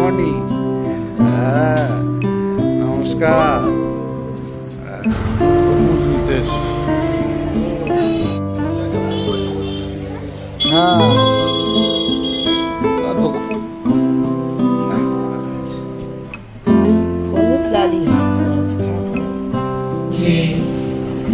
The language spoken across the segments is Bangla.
মর্নিং। নমস্কার।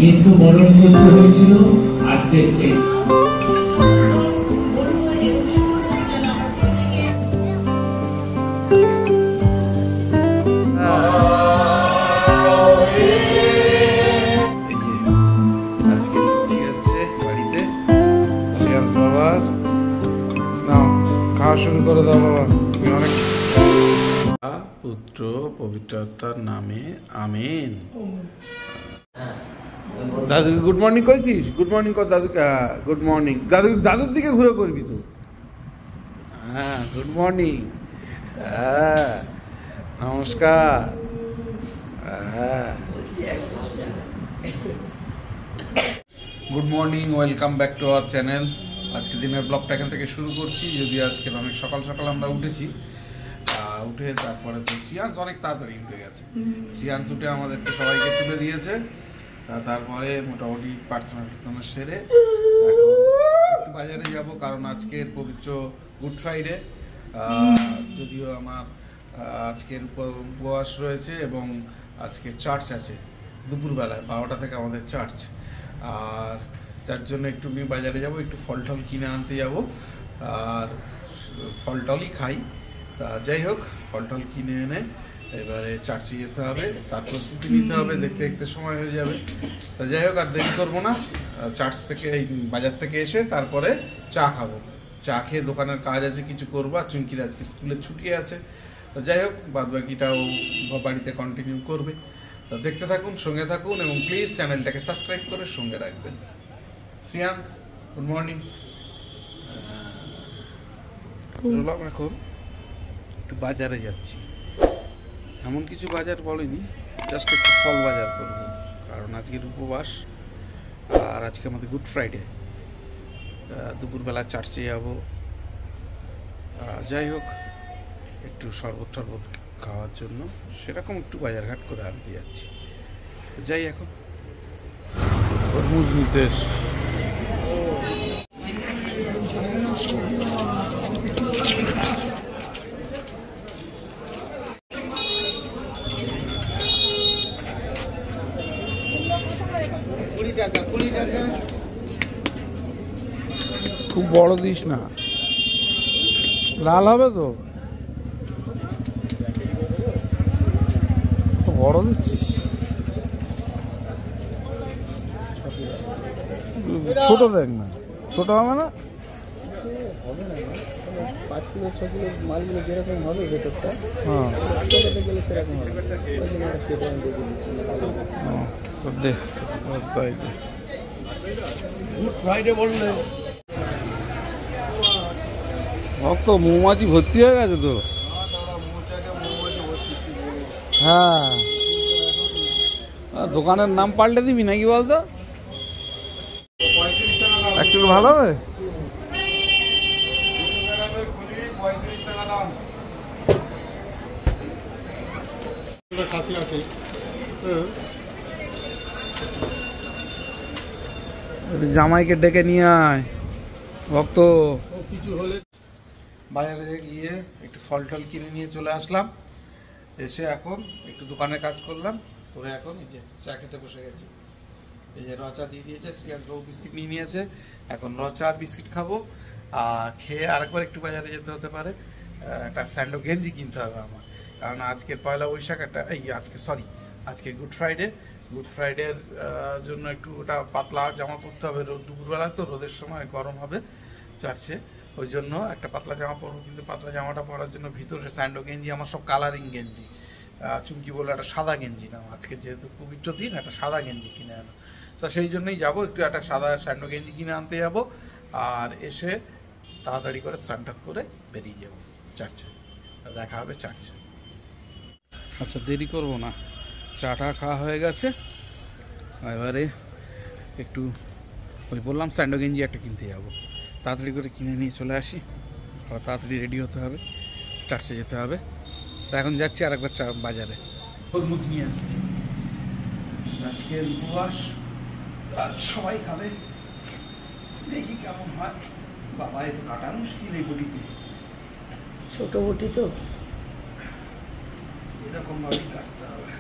কিন্তু মরণ করতে হয়েছিল আজকে সে আজকে লুচি হচ্ছে বাড়িতে। শ্রেয়াস বাবার নাও, খাওয়া শুরু করে দাও বাবা। তুমি অনেক পুত্র পবিত্রতার নামে আমেন। দাদুকে গুড মর্নিং করেছিস? গুড মর্নিং কর দাদুকে। Good morning. দাদুর দিকে ঘুরে করবি তো। হ্যাঁ, গুড মর্নিং। হ্যাঁ, নমস্কার। হ্যাঁ, good morning, welcome back to our channel. আজকে দিনের ব্লগটা এখান থেকে শুরু করছি। যদি আজকে অনেক সকাল সকাল আমরা উঠেছি, উঠে তারপরে তো শ্রিয়াংশ অনেক তাড়াতাড়ি উঠে গেছে। শ্রিয়াংশ উঠে আমাদেরকে সবাইকে তুলে দিয়েছে। তারপরে মোটামুটি প্রার্থনা সেরে একটু বাজারে যাব, কারণ আজকের পবিত্র গুড ফ্রাইডে। যদিও আমার আজকের উপবাস রয়েছে এবং আজকে চার্চ আছে দুপুরবেলায় 12টা থেকে আমাদের চার্চ। আর যার জন্য একটু বাজারে যাব, একটু ফল টল কিনে আনতে যাব। আর ফল টলই খাই। তা যাই হোক, ফল টল কিনে এনে এবারে চার্চে যেতে হবে, তার প্রস্তুতি নিতে হবে। দেখতে দেখতে সময় হয়ে যাবে। তা যাই হোক, আর দেরি করবো না। চার্চ থেকে, এই বাজার থেকে এসে তারপরে চা খাবো। চা খেয়ে দোকানের কাজ আছে কিছু করবো। আর চুমকির আজকে স্কুলে ছুটি আছে। তো যাই হোক, বাদ বাকিটাও বাড়িতে কন্টিনিউ করবে। তো দেখতে থাকুন, সঙ্গে থাকুন এবং প্লিজ চ্যানেলটাকে সাবস্ক্রাইব করে সঙ্গে রাখবেন। Shriyansh, good morning. চললাম, এখন একটু বাজারে যাচ্ছি। এমন কিছু বাজার বলিনি, জাস্ট একটু ফল বাজার করবো, কারণ আজকের উপবাস। আর আজকে আমাদের গুড ফ্রাইডে। দুপুরবেলা চার্চে যাবো। যাই হোক, একটু শরবত টরবত খাওয়ার জন্য সেরকম একটু বাজারঘাট করে আনতে যাচ্ছি। যাই এখন তরমুজ নিতে এসছি। খুব বড় দিস না, লাল হবে তো। বড় দিচ্ছিস, ছোট দেখ না। ছোট হবে না? 5 কিলো 6 কিলো মালগুলো যেরকম হবে ভেতরটা, হ্যাঁ, গেলে সেরকম হবে। সেটা আমি দেখে দিচ্ছি। তো মৌমাছি ভর্তি হয়ে গেছে তো। হ্যাঁ, দোকানের নাম পাল্টে দিবি নাকি বলতো? একটু ভালো হবে। জামাইকে ডেকে নিয়ে আয় ভক্ত। কিছু হলে বাজারে গিয়ে একটু ফল টল কিনে নিয়ে চলে আসলাম। এসে এখন একটু দোকানে কাজ করলাম, করে এখন এই যে চা খেতে বসে গেছি। এই যে র চা দিয়ে দিয়েছে, শ্রিয়াংশ বিস্কিট নিয়ে নিয়েছে। এখন র চা আর বিস্কিট খাবো। আর খেয়ে আরেকবার একটু বাজারে যেতে হতে পারে। একটা স্যান্ডো গেঞ্জি কিনতে হবে আমার, কারণ আজকের পয়লা বৈশাখ আজকে গুড ফ্রাইডে। গুড ফ্রাইডের জন্য একটু ওটা পাতলা জামা পরতে হবে। দুপুরবেলা তো রোদের সময় গরম হবে চার্চে, ওই জন্য একটা পাতলা জামা পরবো। কিন্তু পাতলা জামাটা পরার জন্য ভিতরে স্যান্ডো গেঞ্জি, আমার সব কালারিং গেঞ্জি। চুমকি বললো একটা সাদা গেঞ্জি নাও, আজকে যেহেতু পবিত্র দিন একটা সাদা গেঞ্জি কিনে আনো। তো সেই জন্যই যাবো, একটু একটা সাদা স্যান্ডো গেঞ্জি কিনে আনতে যাবো। আর এসে তাড়াতাড়ি করে স্নান টান করে বেরিয়ে যাবো চার্চে। দেখা হবে চার্চে। আচ্ছা, দেরি করবো না, চাটা খাওয়া হয়ে গেছে। এবারে একটু ওই বললাম স্যান্ডো গেঞ্জি একটা কিনতে যাবো, তাড়াতাড়ি করে কিনে নিয়ে চলে আসি। আবার তাড়াতাড়ি রেডি হতে হবে। চার্চে যেতে হবে। তো এখন যাচ্ছি আর একবার বাজারে তরমুজ নিয়ে আসছি। আজকের উপবাস, সবাই খাবে, দেখি কেমন হয়। বাবা এত কাটা মুশকিল এই বটিতে, ছোট বটি তো এরকম ভাবেই কাটতে হবে।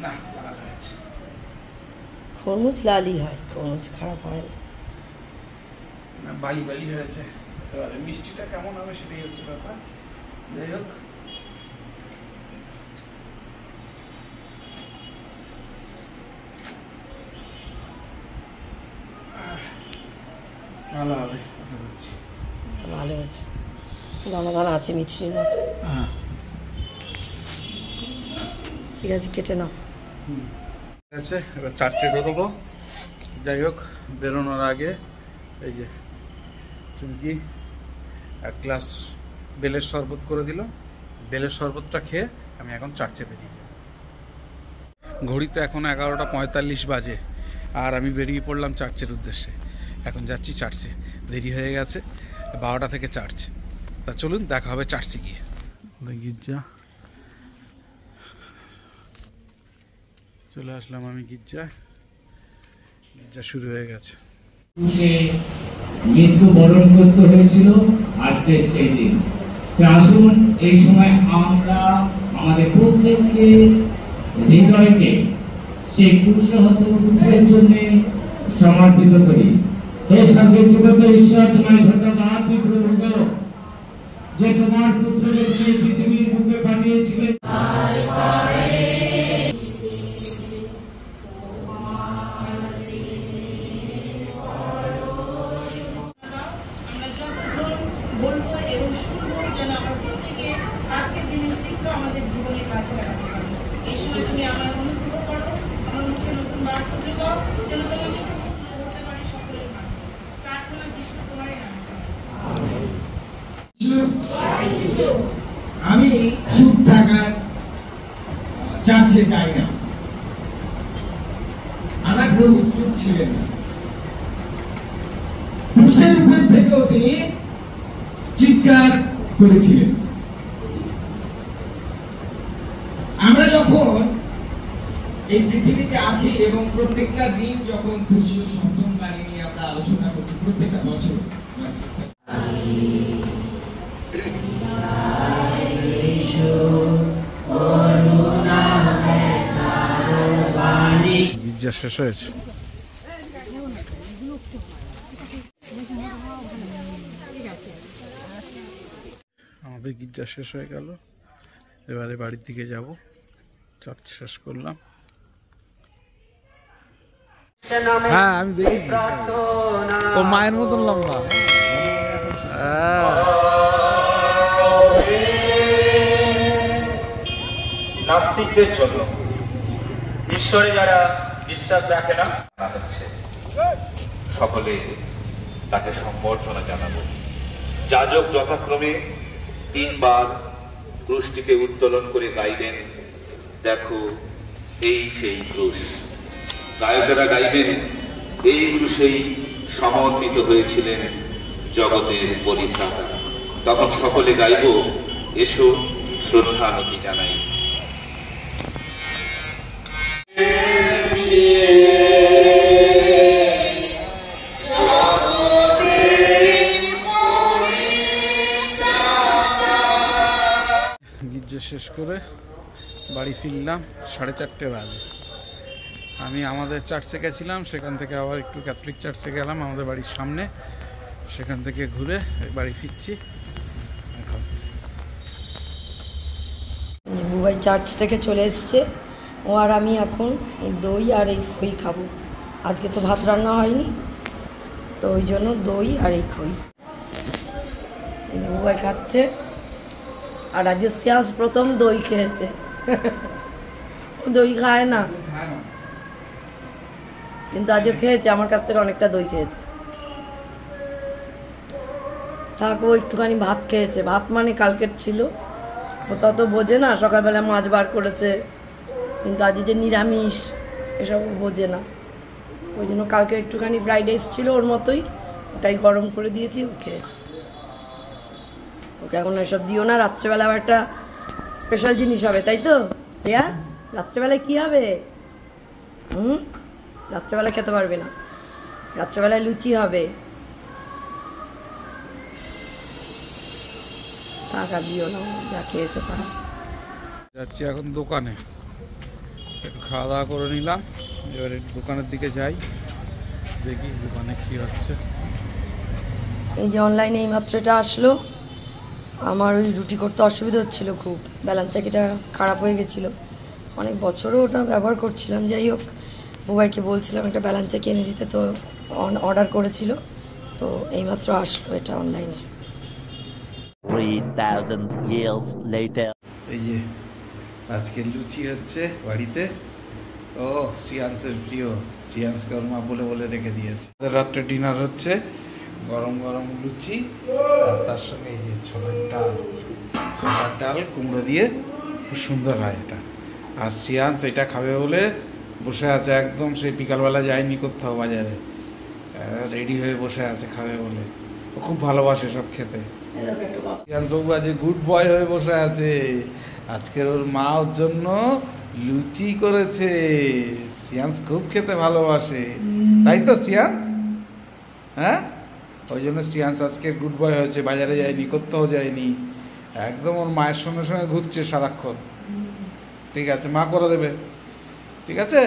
না লাল হয়েছে। খরমুজ লালই হয়, খরমুজ খারাপ হয় না। না বালি বালি হয়েছে। এবারে মিষ্টিটা কেমন হবে সেটাই হচ্ছে ব্যাপার। যাই হোক, ভালো হবে আশা করছি। ভালো হয়েছে, দানা দানা আছে মিষ্টির মতো। হ্যাঁ ঠিক আছে, কেটে নাও। ঠিক আছে, এবার চার্চে বেরোবো। যাই হোক, বেরোনোর আগে এই যে চুমকি এক গ্লাস বেলের শরবত করে দিল। বেলের শরবতটা খেয়ে আমি এখন চার্চে বেরিয়ে যাব। ঘড়িতে এখন 11:45 বাজে, আর আমি বেরিয়ে পড়লাম চার্চের উদ্দেশ্যে। এখন যাচ্ছি চার্চে, দেরি হয়ে গেছে, 12টা থেকে চার্চ। তা চলুন দেখা হবে চার্চে গিয়ে। গির্জা চলে আসলাম আমি, গির্জা শুরু হয়ে গেছে। মৃত্যুবরণ করতে হয়েছিল আজকের সেই দিন। আসুন এই সময় আমরা আমাদের প্রত্যেকের হৃদয়কে সেই কুশহত পুত্রের জন্য সমর্পিত করি। হে সর্বোচ্চ ঈশ্বর, তোমায় ধন্যবাদ যে তোমার পুত্রকে তুমি পৃথিবীর বুকে পাঠিয়েছিলেন। আমাদের জীবনে কাজে লাগাতে পারি। এই সময় তুমি আমার অনুগ্রহ করো, আমার মুখে নতুন বার্তা যোগাও, যেন তোমাকে বলতে পারি সকলের মাঝে। প্রার্থনা যিশু তোমারই নামে চাই। আমি খুব টাকা চার্চে যাই না, আমার প্রভু চুপ ছিলেন না। ক্রুশের উপর থেকেও তিনি চিৎকার করেছিলেন। আমরা যখন এই পৃথিবীতে আছি এবং প্রত্যেকটা দিন যখন খুশি সন্তান বাড়ি নিয়ে আমরা আলোচনা করছি, প্রত্যেকটা বছর গির্জা শেষ হয়েছে। আমাদের গির্জা শেষ হয়ে গেল, এবারে বাড়ির দিকে যাব। চার্চ শেষ করলাম। হ্যাঁ আমি দেখেছি, ও মায়ের মতন লম্বা। নাস্তিকদের জন্য ঈশ্বরে যারা বিশ্বাস রাখে না, সকলে তাকে সম্বর্ধনা জানাবো। যাজক যথাক্রমে 3 বার ক্রুশটিকে উত্তোলন করে গাইবেন, দেখো এই সেই ক্রুশ। গায়কেরা গাইবেন, এই ক্রুশেই সমর্পিত হয়েছিলেন জগতের পরিত্রাতা। তখন সকলে গাইব, এসো শ্রদ্ধানতি জানাই। গির্জা শেষ করে বাড়ি ফিরলাম 4:30 বাজে। আমি আমাদের চার্চে গেছিলাম, সেখান থেকে আবার একটু ক্যাথলিক চার্চে গেলাম আমাদের বাড়ির সামনে, সেখান থেকে ঘুরে বাড়ি ফিরছি এখন। বুবাই চার্চ থেকে চলে এসছে, ও আর আমি এখন এই দই আর এই খই খাবো। আজকে তো ভাত রান্না হয়নি, তো ওই জন্য দই আর এই খই বুবাই খাচ্ছে। আর আজকে শ্রেয়াস প্রথম দই খেয়েছে। দই খায় না, কিন্তু আজকে খেয়েছে, আমার কাছ থেকে অনেকটা দই খেয়েছে। থাক, ও একটুখানি ভাত খেয়েছে। ভাত মানে কালকের ছিল, ও তত বোঝে না। সকালবেলা মাছ বার করেছে, কিন্তু আজ যে নিরামিষ এসব বোঝে না, ওই জন্য কালকে একটুখানি ফ্রাইড রাইস ছিল ওর মতোই, ওটাই গরম করে দিয়েছি, ও খেয়েছি। ওকে এখন এসব দিও না, রাত্রেবেলা আবার একটা স্পেশাল জিনিস হবে, তাই তো শ্রেয়া? রাত্রেবেলায় কি হবে? রাত্রেবেলা খেতে পারবে না, রাত্রেবেলায় লুচি হবে। টাকা দিও না, যা খেয়েছে তা। যাচ্ছি এখন দোকানে, একটু খাওয়া দাওয়া করে নিলাম, এবার একটু দোকানের দিকে যাই, দেখি দোকানে কি হচ্ছে। এই যে অনলাইনে এইমাত্র এটা আসলো, আমার ওই রুটি করতে অসুবিধা হচ্ছিলো খুব, ব্যালেন্স চাকিটা খারাপ হয়ে গেছিলো, অনেক বছরও ওটা ব্যবহার করছিলাম। যাই হোক, বুবাইকে বলছিলাম একটা ব্যালেন্স চাকি এনে দিতে, তো অর্ডার করেছিল, তো এইমাত্র আসলো এটা অনলাইনে। 3000 years later. এই যে আজকে লুচি হচ্ছে বাড়িতে। ও শ্রিয়াংসের প্রিয়, শ্রিয়াংসকে ওর মা বলে বলে রেখে দিয়েছে। রাত্রে ডিনার হচ্ছে গরম গরম লুচি, আর তার সঙ্গে এই যে ছোলার ডাল কুমড়ো দিয়ে, খুব সুন্দর হয় এটা। আর শ্রিয়াংস এটা খাবে বলে বসে আছে, একদম সেই বিকালবেলা যায়নি কোথাও বাজারে, রেডি হয়ে বসে আছে খাবে বলে। ও খুব ভালোবাসে সব খেতে। শ্রিয়াংসবাবু আজ গুড বয় হয়ে বসে আছে, আজকের ওর মা ওর জন্য লুচি করেছে। শ্রিয়াংস খুব খেতে ভালোবাসে, তাই তো শ্রিয়াংস? হ্যাঁ, ওই জন্য শ্রিয়াংস আজকে গুড বয় হয়েছে, বাজারে যায়নি, কোথাও যায়নি, একদম ওর মায়ের সঙ্গে সঙ্গে ঘুরছে সারাক্ষণ। ঠিক আছে, মা করে দেবে, ঠিক আছে।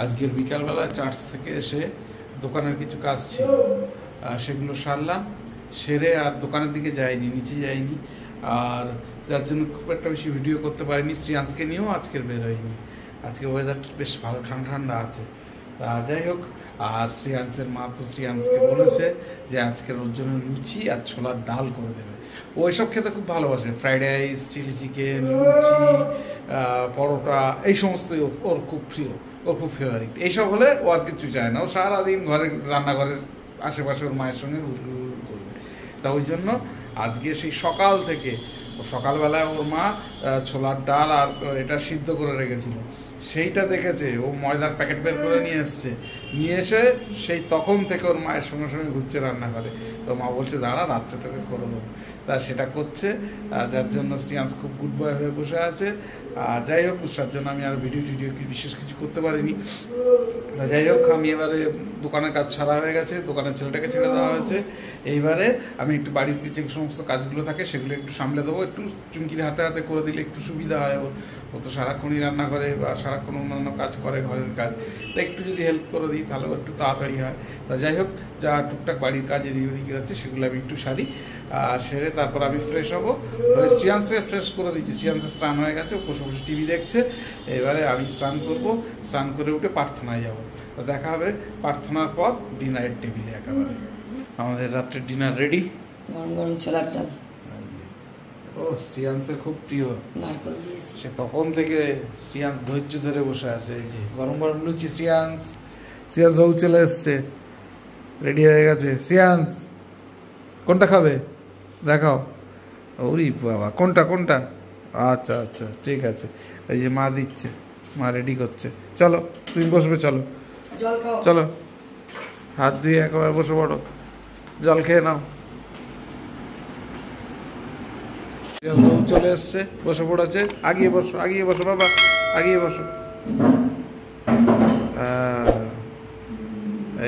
আজকের বিকালবেলা চার্চ থেকে এসে দোকানের কিছু কাজ ছিল, সেগুলো সারলাম, সেরে আর দোকানের দিকে যাইনি, নিচে যাইনি, আর যার জন্য খুব একটা বেশি ভিডিও করতে পারিনি। শ্রিয়াংসকে নিয়েও আজকের বের হয়নি, আজকে ওয়েদারটা বেশ ভালো, ঠান্ডা ঠান্ডা আছে। যাই হোক, আর শ্রিয়াংসের মা তো শ্রিয়াংসকে বলেছে যে আজকের ওর জন্য লুচি আর ছোলার ডাল করে দেবে। ও এসব খেতে খুব ভালোবাসে, ফ্রাইড রাইস, চিলি চিকেন, লুচি, পরোটা, এই সমস্ত ওর খুব প্রিয়, ওর খুব ফেভারিট। এইসব হলে ও আর কিছু চায় না, ও সারাদিন ঘরের রান্নাঘরের আশেপাশে ওর মায়ের সঙ্গে ঘুরঘুর করবে। তা ওই জন্য আজকে সেই সকাল থেকে, ও সকালবেলায় ওর মা ছোলার ডাল আর এটা সিদ্ধ করে রেখেছিল, সেইটা দেখেছে, ও ময়দার প্যাকেট বের করে নিয়ে এসছে, নিয়ে এসে সেই তখন থেকে ওর মায়ের সঙ্গে সঙ্গে ঘুরছে রান্না করে। তো মা বলছে দাঁড়া, রাত্রে তোকে করে দেবো, তা সেটা করছে, যার জন্য শ্রিয়াংস খুব গুড বয় হয়ে বসে আছে। যাই হোক, তার জন্য আমি আর ভিডিও বিশেষ কিছু করতে পারিনি। যাই হোক, আমি এবারে দোকানের কাজ ছাড়া হয়ে গেছে, দোকানের ছেলেটাকে ছেড়ে দেওয়া হয়েছে। এইবারে আমি একটু বাড়ির যে সমস্ত কাজগুলো থাকে সেগুলো একটু সামলে দেবো, একটু চুমকির হাতে হাতে করে দিলে একটু সুবিধা হয়। ও তো সারাক্ষণই রান্না করে বা সারাক্ষণ অন্যান্য কাজ করে, ঘরের কাজ, তো একটু যদি হেল্প করে দিই তাহলে একটু তাড়াতাড়ি হয়। তা যাই হোক, যা টুকটাক বাড়ির কাজ এদিকে ওদিকে আছে সেগুলো আমি একটু সারি, সেরে তারপর আমি ফ্রেশ হবো। শ্রিয়াংসকে ফ্রেশ করে দিচ্ছি, শ্রিয়াংসের স্নান হয়ে গেছে, ও বসে বসে টিভি দেখছে। এবারে আমি স্নান করবো, স্নান করে উঠে প্রার্থনায় যাবো। তো দেখা হবে প্রার্থনার পর ডিনারের টেবিলে। একেবারে আমাদের রাত্রের ডিনার রেডি, গরম গরম ছোলার ডাল। ও শ্রিয়াংসের খুব প্রিয়, নারকেল দিয়েছি। সে তখন থেকে শ্রিয়াংস ধৈর্য ধরে বসে আছে। এই যে গরম গরম লুচি, শ্রিয়াংস বাবু চলে এসছে, রেডি হয়ে গেছে। শ্রিয়াংস কোনটা খাবে দেখাও। ওরে বাবা, কোনটা? আচ্ছা আচ্ছা, ঠিক আছে। এই যে মা দিচ্ছে, মা রেডি করছে। চলো তুমি বসবে, চলো চলো, হাত দিয়ে একেবারে বসে পড়ো, জল খেয়ে নাও। চলে এসছে, বসে পড়েছে। আগিয়ে বসো বাবা, আগিয়ে বসো।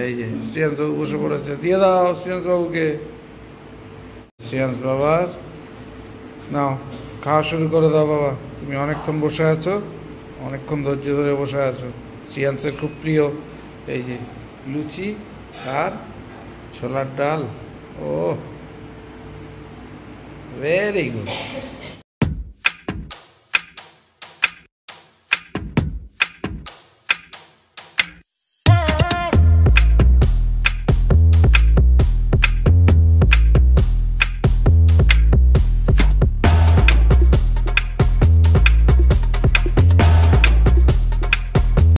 এই যে শ্রিয়াংস বাবু বসে পড়েছে, দিয়ে দাও শ্রিয়াংস বাবুকে। শ্রিয়াংস বাবার নাও, খাওয়া শুরু করে দাও বাবা। তুমি অনেকক্ষণ বসে আছো, অনেকক্ষণ ধৈর্য ধরে বসে আছো। শ্রিয়াংসের খুব প্রিয় এই যে লুচি আর ছোলার ডাল। ও ভেরি গুড।